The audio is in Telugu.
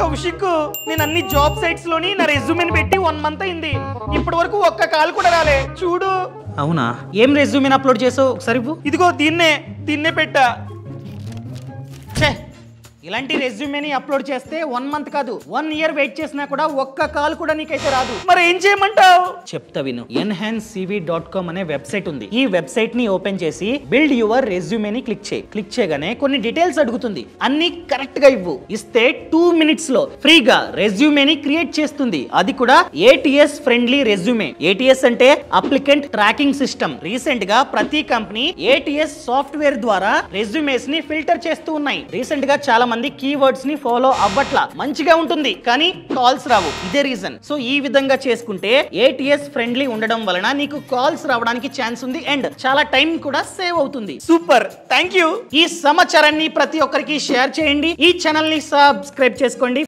కౌశిక్, నేను అన్ని జాబ్ సైట్స్ లోని నా రెజ్యూమేని పెట్టి 1 మంత్ అయింది. ఇప్పటి వరకు ఒక్క కాల్ కూడా రాలే. చూడు. అవునా? ఏం రెజ్యూమేని అప్లోడ్ చేసావు ఒకసారి? ఇదిగో దీన్నే పెట్టా. ఇలాంటి రెజ్యూమేని అప్లోడ్ చేస్తే 1 మంత్ కాదు 1 ఇయర్ వెయిట్ చేసినా కూడా ఒక్క కాల్ కూడా నీకైతే రాదు. మరి ఏం చేయమంటావు? చెప్తా విను. enhancecv.com అనే వెబ్సైట్ ఉంది. ఈ వెబ్సైట్ ని ఓపెన్ చేసి బిల్డ్ యువర్ రెజ్యూమేని క్లిక్ చేయి. క్లిక్ చేయగానే కొన్ని డీటెయిల్స్ అడుగుతుంది. అన్ని కరెక్ట్ గా ఇవ్వు. ఇస్తే 2 మినిట్స్ లో ఫ్రీగా రెజ్యూమేని క్రియేట్ చేస్తుంది. అది కూడా ATS ఫ్రెండ్లీ రెజ్యూమే. ATS అంటే అప్లికెంట్ ట్రాకింగ్ సిస్టమ్. రీసెంట్ గా ప్రతి కంపెనీ ATS సాఫ్ట్వేర్ ద్వారా రెజ్యూమేస్ ని ఫిల్టర్ చేస్తూ ఉన్నాయి. రీసెంట్ గా చాలా మంది కీవర్డ్స్ ని ఫాలో అవ్వట్లా. మంచిగా ఉంటుంది కానీ కాల్స్ రావు. ఇదే రీజన్. సో ఈ విధంగా చేసుకుంటే ATS ఫ్రెండ్లీ ఉండడం వలన నీకు కాల్స్ రావడానికి ఛాన్స్ ఉంది అండ్ చాలా టైం కూడా సేవ్ అవుతుంది. Super, thank you. ఈ సమాచారాన్ని ప్రతి ఒక్కరికి షేర్ చేయండి. ఈ ఛానల్ ని సబ్స్క్రైబ్ చేసుకోండి.